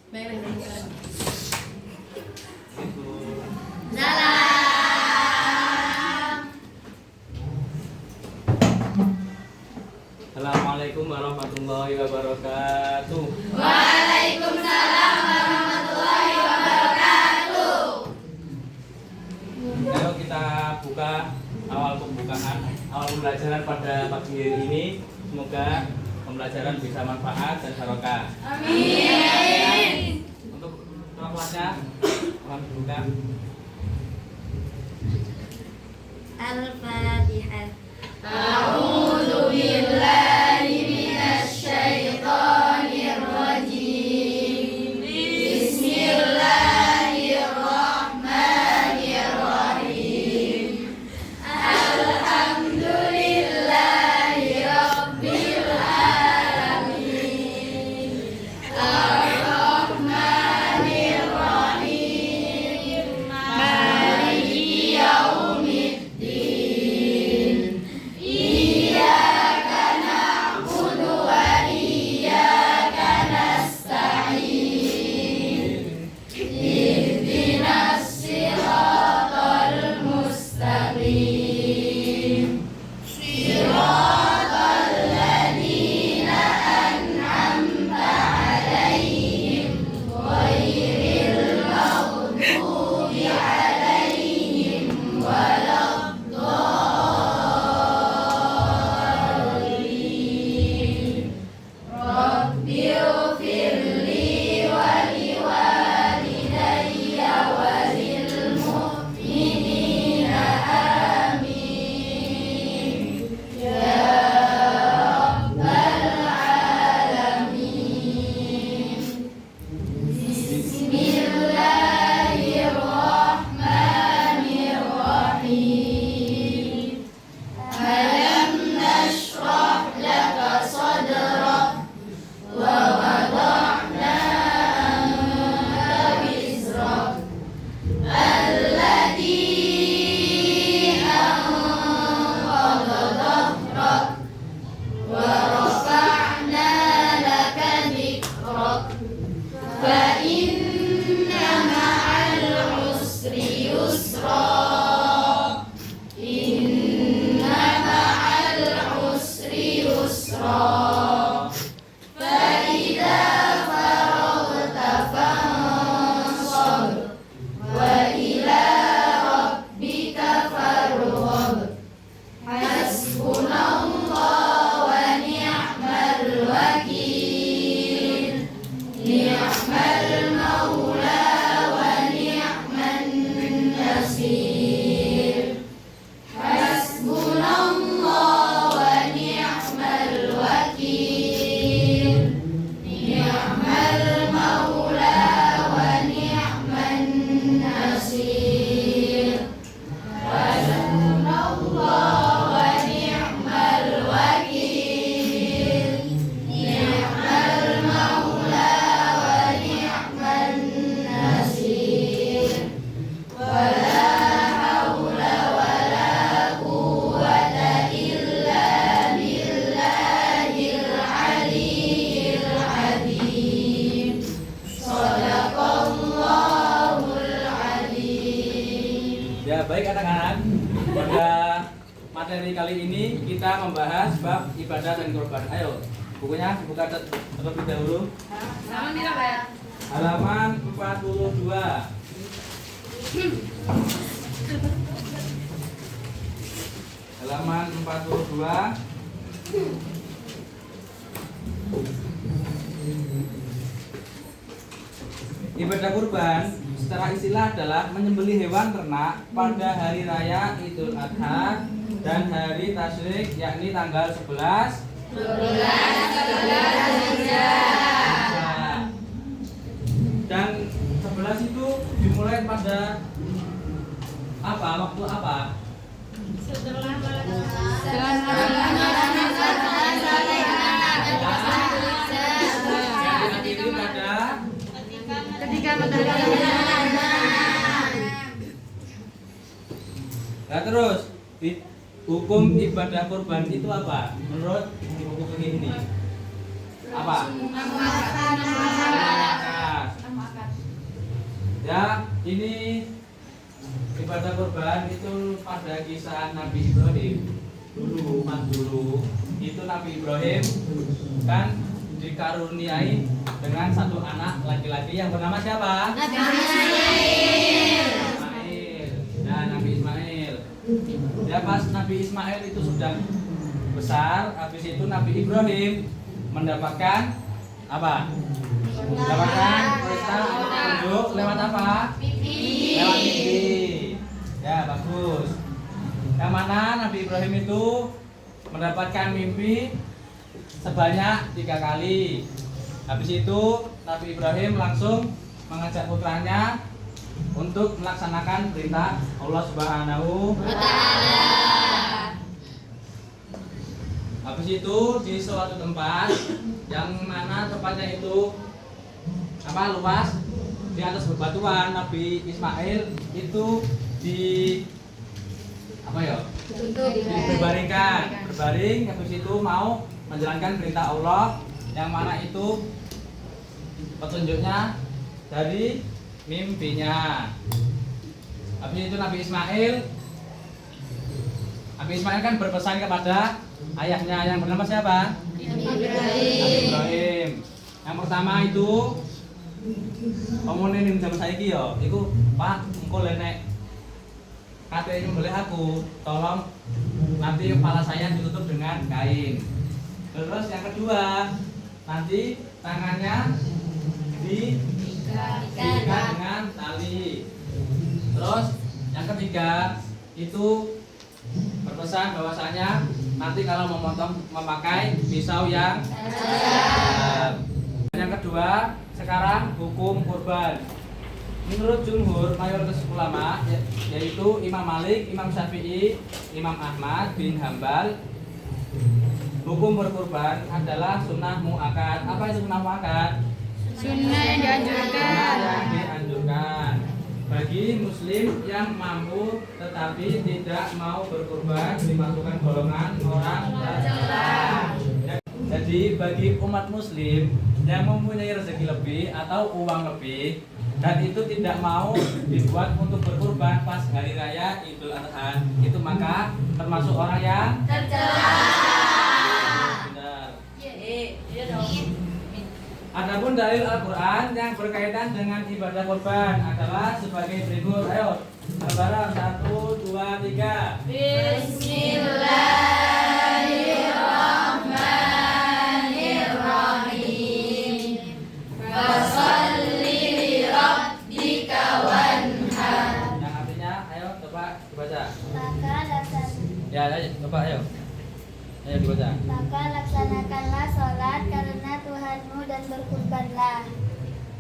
Assalamualaikum warahmatullahi wabarakatuh. Waalaikumsalam warahmatullahi wabarakatuh. Ayo kita buka awal pembukaan, awal pembelajaran pada pagi hari ini. Semoga pembelajaran bisa manfaat dan barokah. Amin. Untuk kelasnya, mohon dibuka. Al-Fatihah. A'udzu billahi minasy syaithanir rajim. Bismillahirrahmanirrahim. Alhamdulillahi rabbil alamin. Ar-Rahmanir Rahim. Maliki yaumiddin. Iyyaka na'budu wa iyyaka nasta'in. Ihdinas siratal mustaqim. Siratal ladzina an'amta 'alaihim ghairil maghdubi 'alaihim waladdallin. Rabbighfirli wa liwalidayya wa lil mu'minina amin. Ya rabbal alamin. Bismillahirrahmanirrahim. Alam nashrah laka sadrak wa wada'na anka wizrak alladhi anqadha dhahrak wa rafa'na laka dhikrak fa inna ma'al usri yusra. Inna ma'al usri yusra. فإذا فرغت فانصب وإلى ربك فارغب. حسبنا الله ونعم الوكيل. نعم المولى ونعم النصير. حسبنا الله ونعم الوكيل. نعم المولى ونعم النصير. حسبنا الله ونعم الوكيل. نعم المولى ونعم النصير. ولا حول ولا قوة إلا بالله العلي العظيم. صدق Allahul Azim. Ya, baik anak-anak. Pada materi kali ini kita membahas bab ibadah dan kurban. Ayo, bukunya dibuka terlebih dahulu. Halaman 42. Halaman 42. Ibadah kurban secara istilah adalah menyembelih hewan ternak pada hari raya Idul Adha dan hari tasyrik, yakni tanggal 11 dan 11 itu dimulai pada apa? Waktu apa? Diakhiri pada Ketika matahari Nah terus hukum ibadah kurban itu apa? Menurut buku ini apa? Nah, Ya, ini ibadah kurban itu pada kisah Nabi Ibrahim dulu itu Nabi Ibrahim kan dikaruniai dengan satu anak laki-laki yang bernama siapa? Nabi Ismail. Ismail. Nah, Nabi Ismail. Ya, pas Nabi Ismail itu sudah besar, habis itu Nabi Ibrahim mendapatkan apa? Mendapatkan perintah atau petunjuk lewat apa? Lewat mimpi. Ya, bagus. Yang mana Nabi Ibrahim itu mendapatkan mimpi sebanyak 3 kali. Habis itu Nabi Ibrahim langsung mengajak putranya untuk melaksanakan perintah Allah Subhanahu wa Ta'ala. Habis itu di suatu tempat yang mana tempatnya itu luas di atas bebatuan, Nabi Ismail itu berbaring, habis itu mau menjalankan perintah Allah yang mana itu petunjuknya dari mimpinya. Habis itu Nabi Ismail kan berpesan kepada ayahnya yang bernama siapa? Nabi Ibrahim. Yang pertama itu omongin ning zaman saiki ya, iku Pak, engko nek kate nyembelih aku, tolong nanti kepala saya ditutup dengan kain. Terus yang kedua, nanti tangannya diikat dengan tali. Terus yang ketiga itu berpesan bahwasanya nanti kalau memotong memakai pisau yang tajam. Yang kedua, sekarang hukum kurban. Menurut jumhur mayoritas ulama yaitu Imam Malik, Imam Syafi'i, Imam Ahmad bin Hambal, hukum berkurban adalah sunnah muakkad. Apa itu sunnah muakkad? Sunnah yang dianjurkan bagi muslim yang mampu tetapi tidak mau berkurban dimasukkan golongan orang tercela. Jadi bagi umat muslim yang mempunyai rezeki lebih atau uang lebih dan itu tidak mau dibuat untuk berkurban pas hari raya Idul Adha, itu maka termasuk orang yang Tercela. benar. Iya dong. Adapun dalil Al-Quran yang berkaitan dengan ibadah kurban adalah sebagai berikut. Ayo, bareng 1, 2, 3. Bismillahirrahmanirrahim. Fasholli li rabbika wanhar. Yang artinya, ayo coba dibaca. Maka Ya, ayo coba ayo. Ayo dibaca. maka laksanakanlah sholat karena Tuhanmu dan berkurbanlah.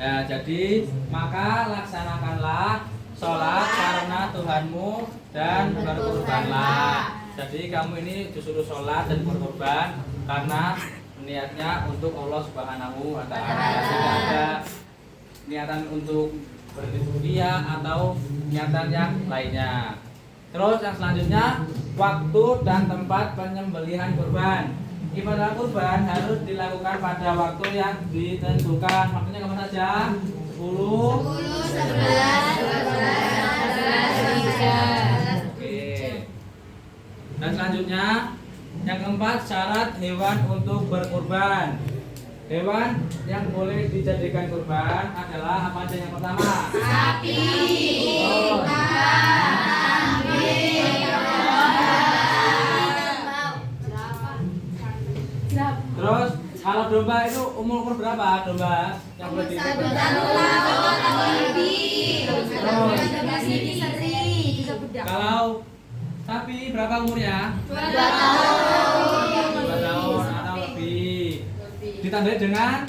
Ya, jadi maka laksanakanlah sholat karena Tuhanmu dan berkurbanlah. Jadi kamu ini disuruh sholat dan berkurban karena niatnya untuk Allah Subhanahu wa Ta'ala. Tidak ada niatan untuk berdunia atau niatan yang lainnya. Terus yang selanjutnya, waktu dan tempat penyembelihan kurban. Ibadah kurban harus dilakukan pada waktu yang ditentukan. Waktunya kapan saja? 10, 11, 12, 13. Oke. Dan selanjutnya, yang keempat, syarat hewan untuk berkurban. Hewan yang boleh dijadikan kurban adalah apa aja? Yang pertama, Sapi, Oh. Terus kalau domba itu umur berapa domba yang boleh dijadikan? Kalau sapi berapa umurnya? 2 tahun atau lebih. Ditandai dengan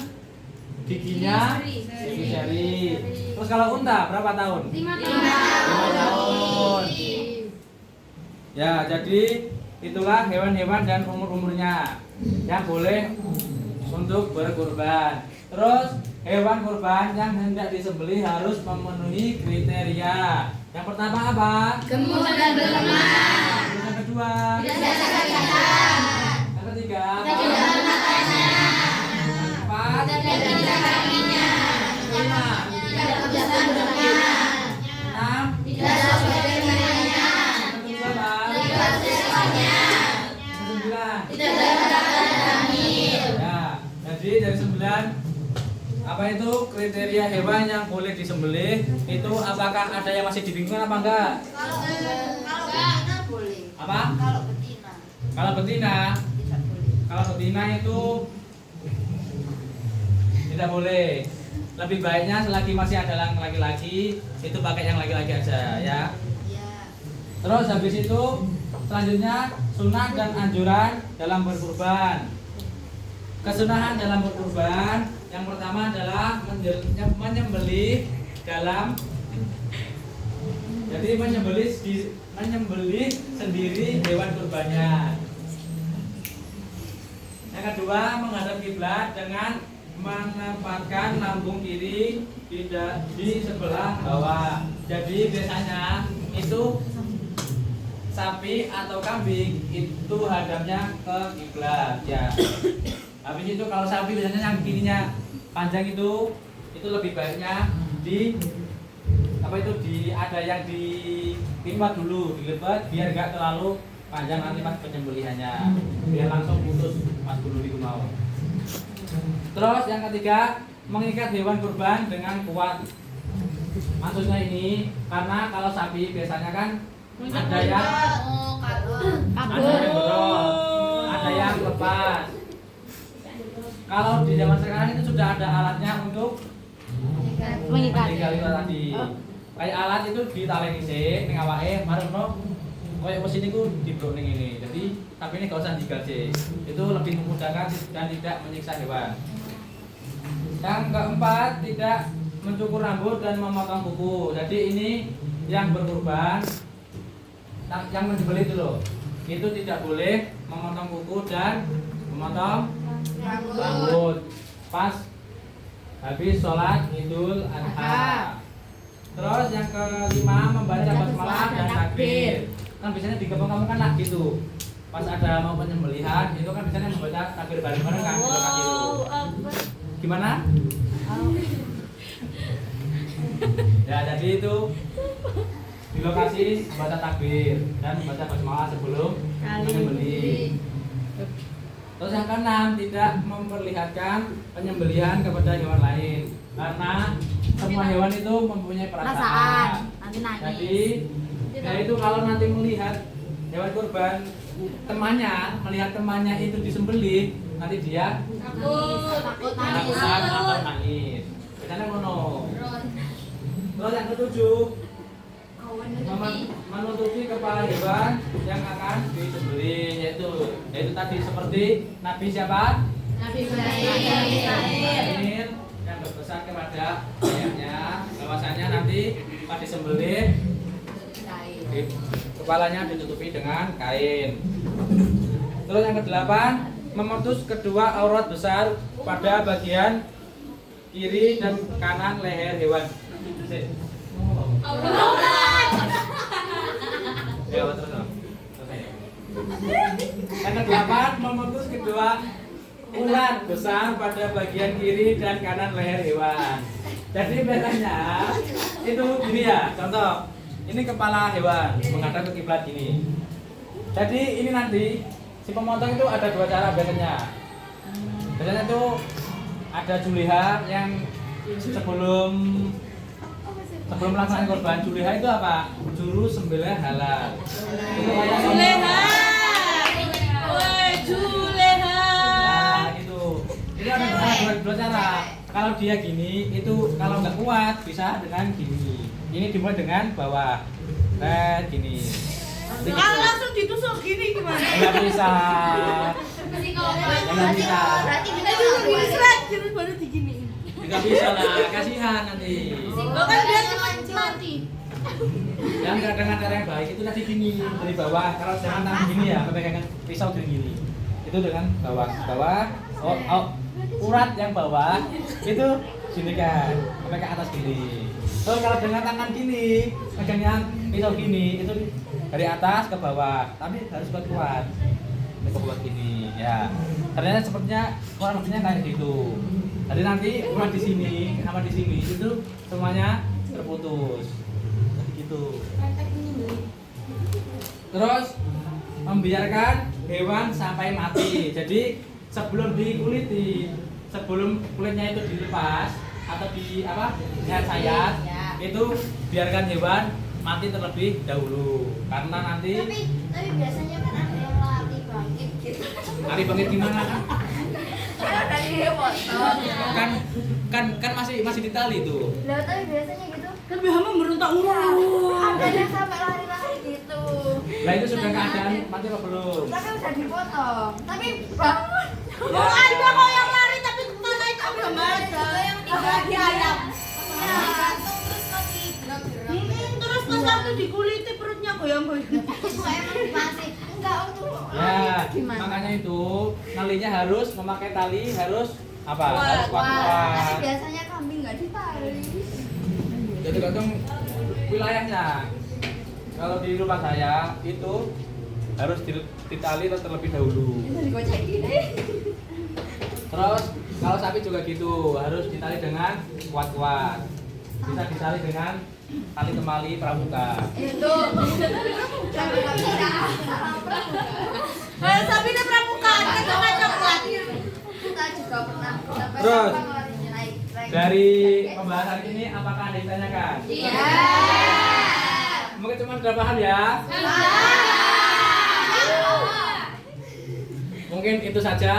giginya gigi seri. Terus kalau unta berapa tahun? 5 tahun. Ya, jadi itulah hewan-hewan dan umur-umurnya yang boleh untuk berkurban. Terus hewan kurban yang hendak disembelih harus memenuhi kriteria. Yang pertama apa? Gemuk dan berlemak. Terus yang kedua? Tidak sakit-sakitan. Yang ketiga? Tidak matanya. Yang keempat? Tidak kakinya. Kelima? Tidak kebiasaan berenang. Jadi dari 9 apa itu kriteria hewan yang boleh disembelih itu apakah ada yang masih dibingungkan apa enggak? Kalau betina boleh. Apa? Kalau betina Kalau betina, tidak boleh. kalau betina itu tidak boleh. Lebih baiknya selagi masih ada yang laki-laki itu pakai yang laki-laki aja ya. Ya. Terus habis itu selanjutnya sunnah dan anjuran dalam berkurban. Kesunahan dalam berkurban yang pertama adalah menyembelih dalam jadi menyembelih sendiri hewan kurbannya. Yang kedua menghadap kiblat dengan menempatkan lambung kiri di sebelah bawah. Jadi biasanya itu sapi atau kambing itu hadapnya ke kiblat ya. Habis itu kalau sapi biasanya yang kirinya panjang itu lebih baiknya ada yang dilipat dulu, dilipat biar enggak terlalu panjang nanti pas penyembelihannya. Biar langsung putus pas dulu di mau. Terus yang ketiga, mengikat hewan kurban dengan kuat. Maksudnya ini karena kalau sapi biasanya kan ada yang berol, ada yang lepas. Kalau di zaman sekarang itu sudah ada alatnya untuk mengikat tadi. Kayak alat itu ditaleni sih, ning awake marepno koyo mesin itu dibrok ning ini. Jadi tapi ini gak usah digaji. Itu lebih memudahkan dan tidak menyiksa hewan. Yang keempat, tidak mencukur rambut dan memotong kuku. Jadi ini yang berkurban, yang menyembelih itu loh, itu tidak boleh memotong kuku dan memotong rambut pas habis sholat Idul Adha. Terus yang kelima membaca basmalah dan takbir. Kan biasanya di kampung kamu kan lah gitu. Pas ada mau penyembelihan itu kan biasanya membaca takbir bareng-bareng kan di lokasi itu. Gimana? Ya jadi itu di lokasi membaca takbir dan membaca basmalah sebelum menyembelih. Terus yang keenam, tidak memperlihatkan penyembelihan kepada hewan lain karena semua hewan itu mempunyai perasaan. Nanti nangis. Jadi ya itu kalau nanti melihat hewan kurban melihat temannya itu disembelih, nanti dia Takut nangis. ketakutan atau nangis. Biasanya ngono. Terus yang ketujuh, menutupi kepala hewan yang akan disembelih, yaitu tadi seperti Nabi siapa? Nabi Ibrahim. Yang berpesan kepada ayahnya bahwasanya nanti pas disembelih kepalanya ditutupi dengan kain. Terus yang kedelapan, memutus kedua aurat besar pada bagian kiri dan kanan leher hewan. Ya, terus. Yang kedelapan, memutus kedua urat besar pada bagian kiri dan kanan leher hewan. Jadi biasanya itu gini ya, contoh. Ini kepala hewan menghadap ke kiblat gini. Jadi ini nanti si pemotong itu ada dua cara biasanya. Biasanya itu ada juliha yang sebelum melaksanakan kurban. Juliha itu apa? Juru sembelih halal. Itu kayak Juleha. Woi, Juleha. Nah, gitu. Itu ada dua cara. Kalau dia gini, itu kalau nggak kuat bisa dengan gini. Ini dimulai dengan bawah, gini. Kalau langsung ditusuk gini gimana? Nggak bisa. Nggak bisa. Berarti kita dulu diseret terus baru diginiin. Nggak bisa lah, kasihan nanti. Bahkan dia cuma mati. Yang dengan cara yang baik itu tadi gini dari bawah. Kalau dengan tangan gini ya, pegangan pisau gini. Itu dengan bawah. Urat yang bawah itu gini kan, sampai ke atas gini. Terus kalau dengan tangan gini, pegangnya pisau gini, itu dari atas ke bawah, tapi harus kuat-kuat. Ini kuat gini, ya. Ternyata sepertinya kurang lebihnya kayak gitu. Jadi nanti urat di sini sama di sini itu semuanya terputus. Jadi gitu. Terus membiarkan hewan sampai mati. Jadi sebelum dikuliti, sebelum kulitnya itu dilepas atau di apa sayat, itu biarkan hewan mati terlebih dahulu karena nanti Tapi biasanya kan ada yang lari bangkit gitu. lari bangkit gimana kan? Dari hewan. Kan masih ditali tuh. Lah tapi biasanya gitu. Kan Hama merontak. Ada yang sampai lari-lari gitu. Lah itu sudah keadaan mati apa belum? Tapi udah dipotong. Tapi bangun. Ya. Oh, ada kok yang lari tapi mana itu belum ada. Yang di ayam. Gantung terus masih gerak-gerak. Terus pas waktu dikuliti perutnya goyang-goyang. Emang masih enggak untuk. Ya, makanya itu nalinya harus memakai tali, harus apa? Harus Tapi kuat-kuat. biasanya kambing nggak ditali. Jadi tergantung wilayahnya. Kalau di rumah saya itu harus ditali terlebih dahulu. Digocek gini. Terus kalau sapi juga gitu, harus ditali dengan kuat-kuat. Bisa ditali dengan tali temali pramuka. Itu jangan nggak bisa. Sapi dan pramuka kan sama coklat. Kita juga pernah dapat Terus. apa larinya naik. Dari pembahasan ini apakah ada yang ditanyakan? Iya. Mungkin cuma sudah paham ya. Mungkin itu saja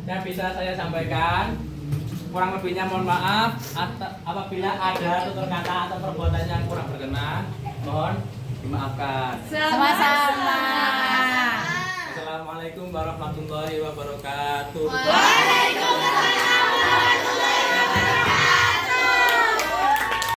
yang bisa saya sampaikan. Kurang lebihnya mohon maaf apabila ada tutur kata atau perbuatan yang kurang berkenan, mohon dimaafkan. Sama-sama. Assalamualaikum warahmatullahi wabarakatuh. Waalaikumsalam.